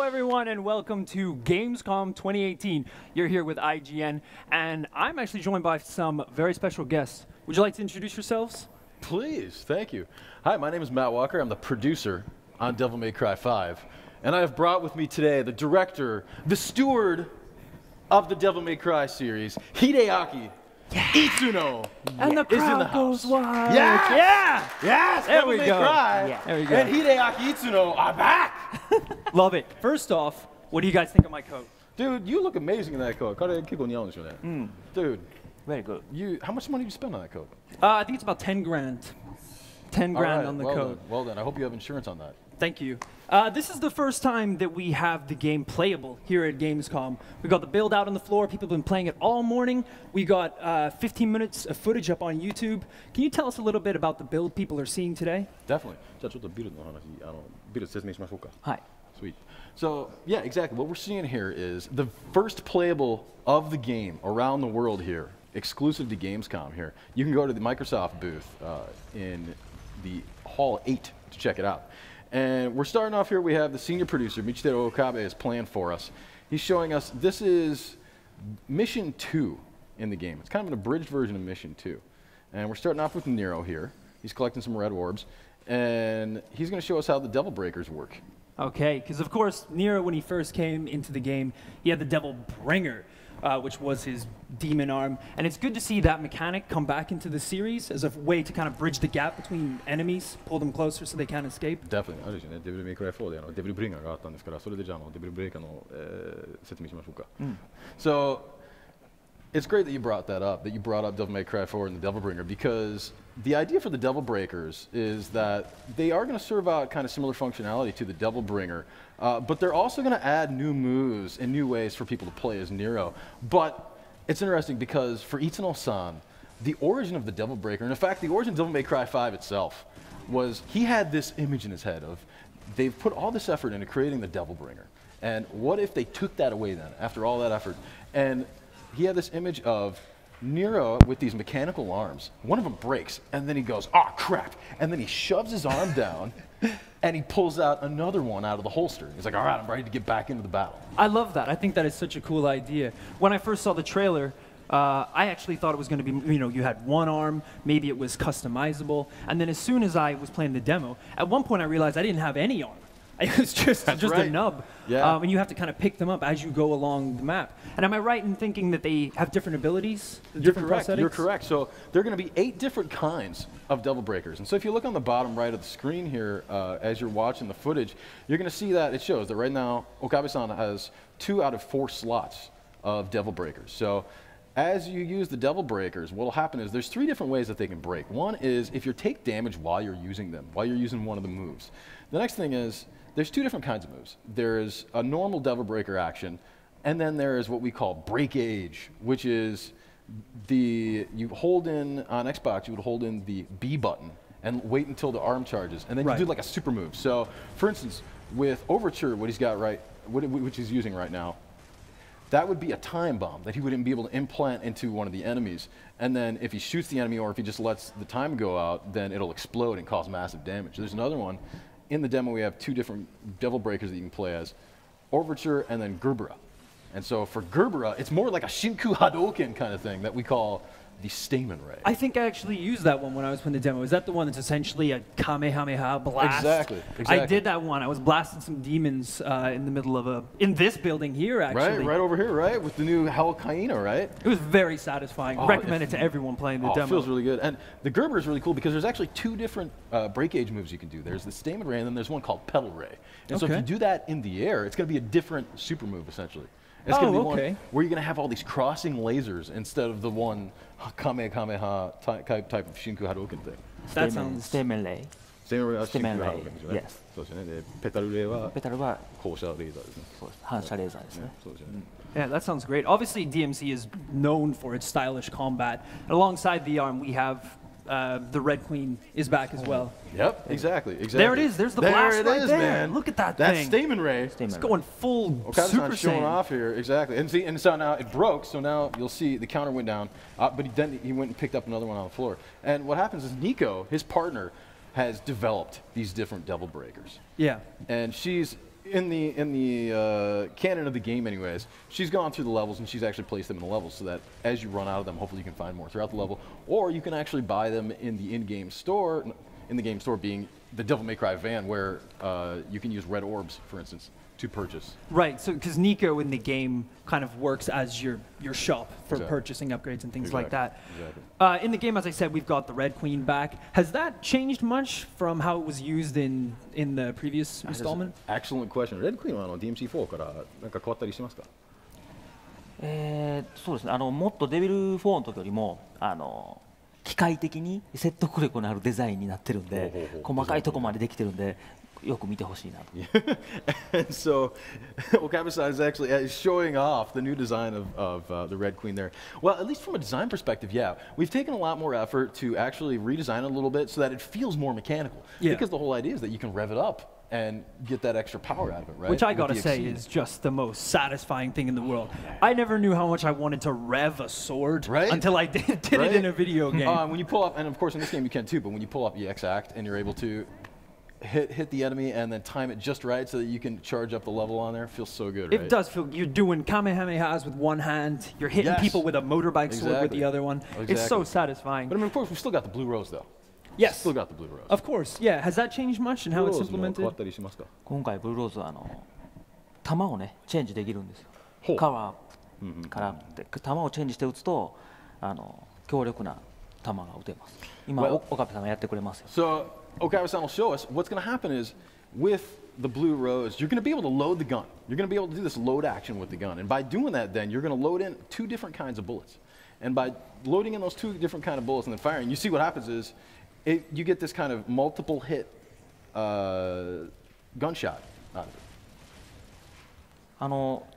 everyone, and welcome to Gamescom 2018. You're here with IGN, and I'm actually joined by some very special guests. Would you like to introduce yourselves? Please, thank you. Hi, my name is Matt Walker. I'm the producer on Devil May Cry 5. And I have brought with me today the director, the steward of the Devil May Cry series, Hideaki Itsuno. And the is in crowd the house. goes wild. Yes! Yeah! Yes! There Devil we May go. Cry Yeah. There we go. and Hideaki Itsuno are back! Love it. First off, what do you guys think of my coat? Dude, you look amazing in that coat. Dude, Very good. how much money did you spend on that coat? I think it's about 10 grand. 10 All grand right, on the well coat. done, well done. I hope you have insurance on that. Thank you. This is the first time that we have the game playable here at Gamescom. We got the build out on the floor. People have been playing it all morning. We got 15 minutes of footage up on YouTube. Can you tell us a little bit about the build people are seeing today? Definitely. じゃあちょっとビルの話、ビル説明しましょうか。Hi. Sweet. So, yeah, exactly. What we're seeing here is the first playable of the game around the world here, exclusive to Gamescom here. You can go to the Microsoft booth in the Hall 8 to check it out. And we're starting off here. We have the senior producer, Michitaro Okabe, is playing for us. He's showing us, this is Mission 2 in the game. It's kind of an abridged version of Mission 2. And we're starting off with Nero here. He's collecting some red orbs. And he's going to show us how the Devil Breakers work. Okay, because of course, Nero, when he first came into the game, he had the Devil Bringer, which was his demon arm. And it's good to see that mechanic come back into the series as a way to kind of bridge the gap between enemies, pull them closer so they can't escape. Definitely. ある種ね、デビルメイクライ4でデビルブリンガーがあったんですから、それでじゃあデビルブレイカーの、説明しましょうか。So, it's great that you brought that up, that you brought up Devil May Cry 4 and the Devil Bringer, because the idea for the Devil Breakers is that they are going to serve out kind of similar functionality to the Devil Bringer, but they're also going to add new moves and new ways for people to play as Nero. But it's interesting because for Itsuno-san, the origin of the Devil Breaker, and in fact, the origin of Devil May Cry 5 itself, was he had this image in his head of, they've put all this effort into creating the Devil Bringer, and what if they took that away then, after all that effort? And he had this image of Nero with these mechanical arms. One of them breaks, and then he goes, "Oh crap!" And then he shoves his arm down, and he pulls out another one out of the holster. He's like, "All right, I'm ready to get back into the battle." I love that. I think that is such a cool idea. When I first saw the trailer, I actually thought it was going to be, you had one arm, maybe it was customizable, and then as soon as I was playing the demo, at one point I realized I didn't have any arm. It was just right. a nub, Yeah. and you have to kind of pick them up as you go along the map. And am I right in thinking that they have different abilities? You're correct. You're correct. So there are going to be 8 different kinds of Devil Breakers. And so if you look on the bottom right of the screen here, as you're watching the footage, you're going to see that it shows that right now Okabe-san has 2 out of 4 slots of Devil Breakers. So as you use the Devil Breakers, what will happen is there's 3 different ways that they can break. One is if you take damage while you're using them, while you're using one of the moves. The next thing is there's 2 different kinds of moves. There's a normal Devil Breaker action, and then there is what we call Breakage, which is you hold in, on Xbox, you would hold in the B button and wait until the arm charges, and then you do like a super move. So, for instance, with Overture, what he's got which he's using right now, that would be a time bomb that he wouldn't be able to implant into one of the enemies. And then if he shoots the enemy or if he just lets the time go out, then it'll explode and cause massive damage. There's another one. In the demo, we have 2 different Devil Breakers that you can play as, Overture and then Gerbera. And so for Gerbera, it's more like a Shinku Hadouken kind of thing that we call the Stamen Ray. I think I actually used that one when I was playing the demo. Is that the one that's essentially a Kamehameha blast? Exactly. I did that one. I was blasting some demons in the middle of in this building here, actually. Right over here, right? With the new Hell Kaina, right? It was very satisfying. Recommend it to everyone playing the demo. It feels really good. And the Gerber is really cool because there's actually 2 different breakage moves you can do. There's the Stamen Ray and then there's one called Pedal Ray. And so if you do that in the air, it's going to be a different super move, essentially. It's going to be one where you're going to have all these crossing lasers instead of the one Kamehameha type of Shinku Hadouken thing. That sounds... Stamen Ray. Stamen Ray. Yes. そうですね。で、ペタルレイはペタルは放射レーザーですね。反射レーザーですね。そうですよね。Yeah, that sounds great. Obviously, DMC is known for its stylish combat. And alongside the arm, we have the Red Queen is back as well. Yep, exactly. There it is. There's the blast right there. Man. Look at that That's thing. Stamen Ray. It's going full Okabe's Super not showing Saiyan. off here, exactly. And see, and so now it broke. So now you'll see the counter went down, but then he went and picked up another one on the floor. And what happens is Nico, his partner, has developed these different Devil Breakers. Yeah. And she's in the canon of the game anyways, she's gone through the levels and she's actually placed them in the levels so that as you run out of them, hopefully you can find more throughout the level, or you can actually buy them in the in-game store, in the game store being the Devil May Cry van, where you can use red orbs, for instance, to purchase. Right, so because Nico in the game kind of works as your shop for Exactly. purchasing upgrades and things like that. Exactly. In the game, as I said, we've got the Red Queen back. Has that changed much from how it was used in the previous installment? Excellent question. Red Queen はDMC4 からなんか変わったりしますか？そうですね、もっとデビル4の時よりも機械的に説得力のあるデザインになってるんで、細かいとこまでできてるんで、よく見てほしいなと。And so, Okabe-san is actually showing off the new design of the Red Queen there. Well, at least from a design perspective, yeah. We've taken a lot more effort to actually redesign it a little bit so that it feels more mechanical. Yeah. Because the whole idea is that you can rev it up and get that extra power out of it, right? Which I With gotta the say Exceed. is just the most satisfying thing in the world. I never knew how much I wanted to rev a sword Right? until I did Right? it in a video game. When you pull up, and of course in this game you can too, but when you pull up the X-Act and you're able to hit the enemy and then time it just right so that you can charge up the level on there, it feels so good, right? It does feel, you're doing Kamehamehas with one hand, you're hitting Yes. people with a motorbike sword with Exactly. the other one. It's so Exactly. satisfying. But I mean, of course, we've still got the blue rose though. Yes. Still got the blue rose. Of course, yeah. Has that changed much in how it's ブルーローズも変 implemented? わったりしますか？今回ブルーローズは弾をねチェンジできるんですよ。ほうカラーからって弾をチェンジして撃つと強力な弾が撃てます。今 Well- 岡部さんがやってくれますよ。 So Okabe-san will show us what's going to happen is with the blue rose, you're going to be able to load the gun. You're going to be able to do this load action with the gun. And by doing that, then you're going to load in 2 different kinds of bullets. And by loading in those 2 different kind of bullets and then firing, you see what happens is you get this kind of multiple hit gunshot out of it.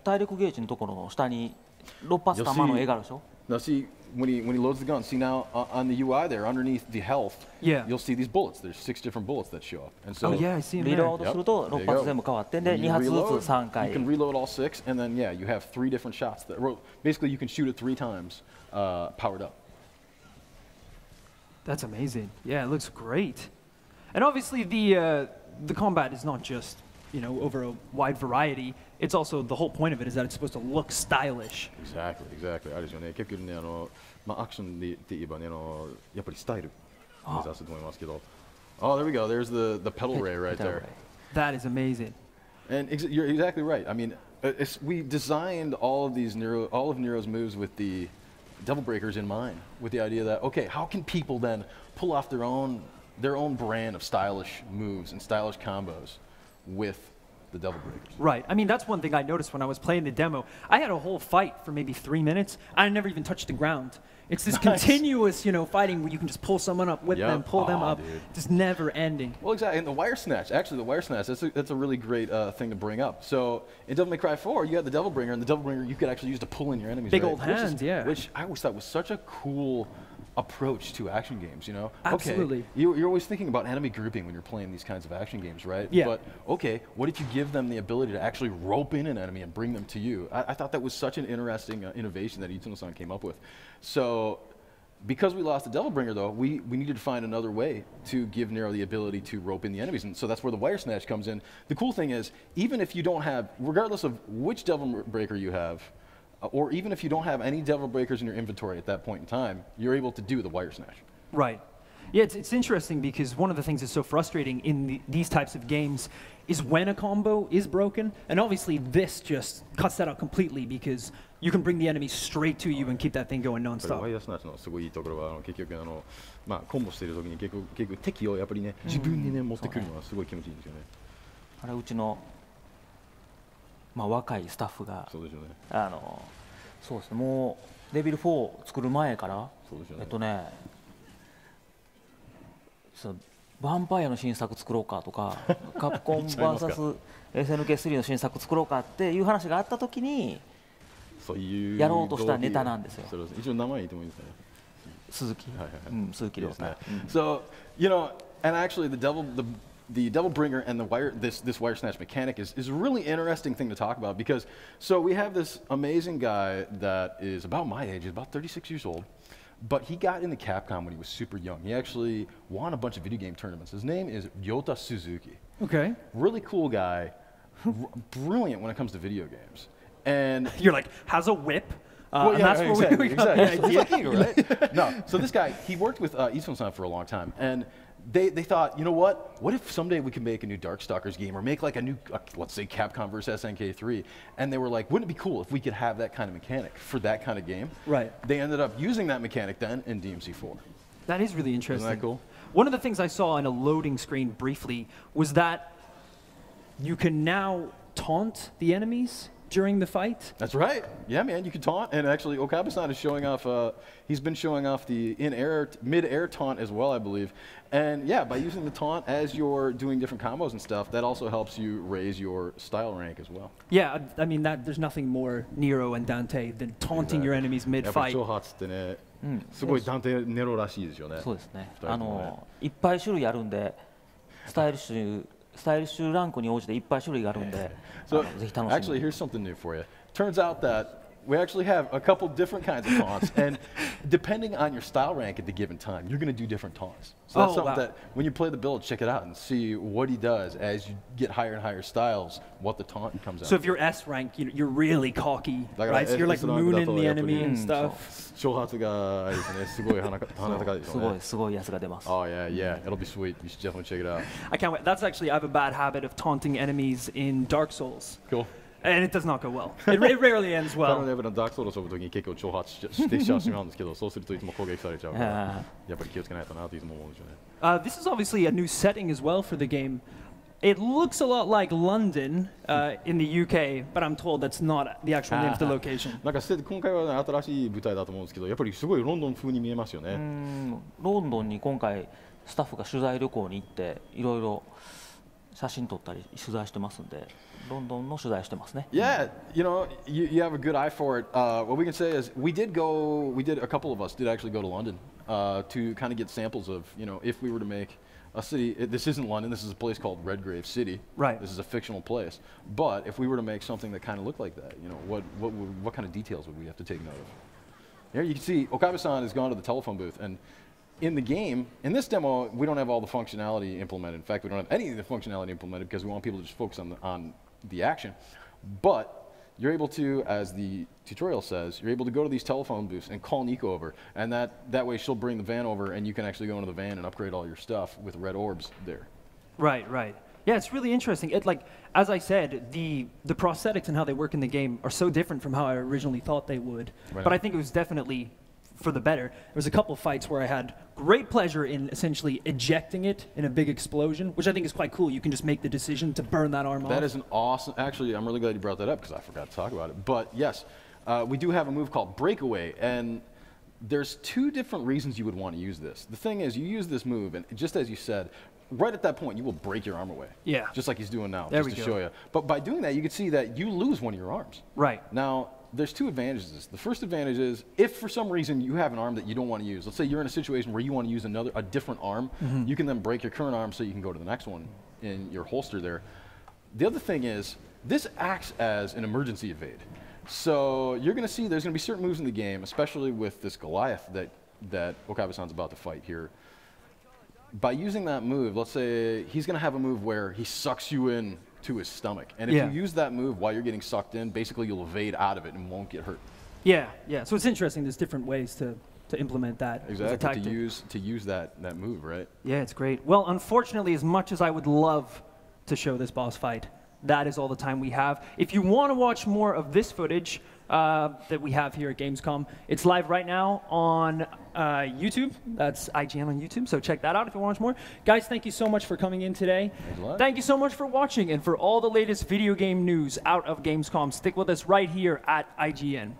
体力ゲージのところの下に6発弾の絵があるでしょ。 Now see, when he loads the gun, see now on the UI there, underneath the health, Yeah. you'll see these bullets. There's 6 different bullets that show up. And so Oh yeah, I see him リ there. ロードすると Yep, there 6 you 発 go. 全部変わってで When you 2発ず reload, つ3 you 回 can reload all 6, and then yeah, you have 3 different shots. Well, basically, you can shoot it 3 times powered up. That's amazing. Yeah, it looks great. And obviously the combat is not just, over a wide variety. It's also, the whole point of it is that it's supposed to look stylish. Exactly, exactly. あれですよね。結局ね、アクションで言えばね、やっぱりスタイル目指すと思いますけど。Oh, there we go. There's the pedal ray right there. That is amazing. And you're exactly right. I mean, we designed all of Nero's moves with the Devil Breakers in mind, with the idea that okay, how can people then pull off their own brand of stylish moves and stylish combos with the Devil Breakers? Right. I mean, that's one thing I noticed when I was playing the demo. I had a whole fight for maybe 3 minutes. I never even touched the ground. It's this continuous, fighting where you can just pull someone up with Yep. them, pull them Aw, up, dude. just never ending. Well, exactly. And the wire snatch, actually, that's a really great thing to bring up. So in Devil May Cry 4, you had the Devil Bringer, and the Devil Bringer you could actually use to pull in your enemies. Big right? old hands, yeah. Which I always thought was such a cool approach to action games, Absolutely. Okay, you're always thinking about enemy grouping when you're playing these kinds of action games, right? Yeah. But, okay, what if you give them the ability to actually rope in an enemy and bring them to you? I thought that was such an interesting innovation that Itsuno-san came up with. So, because we lost the Devil Bringer, though, we needed to find another way to give Nero the ability to rope in the enemies, and so that's where the wire snatch comes in. The cool thing is, even if you don't have, regardless of which Devil Breaker you have, or even if you don't have any Devil Breakers in your inventory at that point in time, you're able to do the wire snatch. Right. Yeah, it's interesting because one of the things that's so frustrating in these types of games is when a combo is broken, and obviously this just cuts that out completely because you can bring the enemy straight to you and keep that thing going ワ nonstop. イヤースナッチのすごいいいところは結局コンボしている時に結局敵をやっぱりね自分にね持ってくるのはすごい気持ちいいんですよね。あれうちの若いスタッフがそうですよね。そうですね、もうデビル4を作る前からそうですよね。そうヴァンパイアの新作作ろうかとかカプコン VS SNK3 の新作作ろうかっていう話があった時にそういうやろうとしたネタなんですよ。そうです。一応名前言ってもいいですかね。鈴木、はいはいはい。鈴木亮太。So, and actually the Devil Bringer and this wire snatch mechanic is a really interesting thing to talk about because so we have this amazing guy that is about my age, he's about 36 years old, but he got into Capcom when he was super young. He actually won a bunch of video game tournaments. His name is Yota Suzuki. Okay. Really cool guy brilliant when it comes to video games. And You're like, has a whip. well, And yeah, that's exactly, where we got exactly. the It's idea. like Eagle, right? No, so this guy, he worked with Eastman for a long time, and they thought, you know what if someday we could make a new Darkstalkers game, or make like a new, let's say Capcom versus SNK3, and they were like, wouldn't it be cool if we could have that kind of mechanic for that kind of game? Right. They ended up using that mechanic then in DMC4. That is really interesting. Isn't that cool? One of the things I saw on a loading screen briefly was that you can now taunt the enemies during the fight. That's right. Yeah, man, you can taunt, and actually Okabe-san is showing off, he's been showing off the mid-air taunt as well, I believe. And yeah, by using the taunt as you're doing different combos and stuff, that also helps you raise your style rank as well. Yeah, I mean, there's nothing more Nero and Dante than taunting your enemies やっぱ mid-fight. り挑発ってね、すごいダンテネロらしいですよね。そうですね。二人ともねいっぱい種類あるんで、スタイリッシュランクに応じていっぱい種類があるんで、So ぜひ楽し actually, みに。 here's something new for you. Turns out that we actually have a couple different kinds of taunts, and depending on your style rank at the given time, you're going to do different taunts. So that's Oh, something wow. that when you play the build, check it out and see what he does as you get higher and higher styles, what the taunt comes out. So if you're S rank, you're really cocky, だから right? So you're like S ランクだと mooning the やっぱり enemy and そう stuff. 挑発があれですね、すごい鼻高いですよね。すごいやつが出ます。 Oh yeah, yeah, it'll be sweet. You should definitely check it out. I can't wait. That's actually, I have a bad habit of taunting enemies in Dark Souls. Cool. And it does not go well. It rarely ends 他の well. レベルのダークソウルを遊ぶときに結構挑発してしまうんですけど、そうするといつも攻撃されちゃうから、やっぱり気をつけないとなといつも思うんですよね。This is obviously a new setting as well for the game. It looks a lot like London in the UK, but I'm told that's not the actual name of the location. なんか今回は、ね、新しい舞台だと思うんですけど、やっぱりすごいロンドン風に見えますよね。ロンドンに今回スタッフが取材旅行に行っていろいろ写真撮ったり取材してますんで、ロンドンの取材してますね。Yeah, you know, you have a good eye for it. What we can say is a couple of us did actually go to London to kind of get samples of, you know, if we were to make a city. This isn't London. This is a place called Redgrave City. Right. This is a fictional place. But if we were to make something that kind of looked like that, you know, what kind of details would we have to take note of? Here you can see Okabe-san has gone to the telephone booth, and in the game, in this demo, we don't have all the functionality implemented. In fact, we don't have any of the functionality implemented because we want people to just focus on the action. But you're able to, as the tutorial says, you're able to go to these telephone booths and call Nico over, and that way she'll bring the van over, and you can actually go into the van and upgrade all your stuff with red orbs there. Right. Yeah, it's really interesting. As I said, the prosthetics and how they work in the game are so different from how I originally thought they would. Right. But I think it was definitely for the better. There was a couple fights where I had great pleasure in essentially ejecting it in a big explosion, which I think is quite cool. You can just make the decision to burn that arm off. That is an awesome, actually, I'm really glad you brought that up because I forgot to talk about it. But yes, we do have a move called Breakaway, and there's two different reasons you would want to use this. The thing is, you use this move, and just as you said, right at that point, you will break your arm away. Yeah. Just like he's doing now, There just we to go. show you. But by doing that, you can see that you lose one of your arms. Right. Now, there's two advantages. The first advantage is if for some reason you have an arm that you don't want to use, let's say you're in a situation where you want to use a different arm, you can then break your current arm so you can go to the next one in your holster there. The other thing is this acts as an emergency evade. So you're going to see there's going to be certain moves in the game, especially with this Goliath that Okabe-san's about to fight here. By using that move, let's say he's going to have a move where he sucks you in to his stomach. And if Yeah. you use that move while you're getting sucked in, basically you'll evade out of it and won't get hurt. Yeah. So it's interesting. There's different ways to implement that as a Exactly, tactic. to use that move, right? Yeah, it's great. Well, unfortunately, as much as I would love to show this boss fight, that is all the time we have. If you want to watch more of this footage that we have here at Gamescom, it's live right now on YouTube. That's IGN on YouTube, so check that out if you want to watch more. Guys, thank you so much for coming in today. Thanks a lot. Thank you so much for watching, and for all the latest video game news out of Gamescom, stick with us right here at IGN.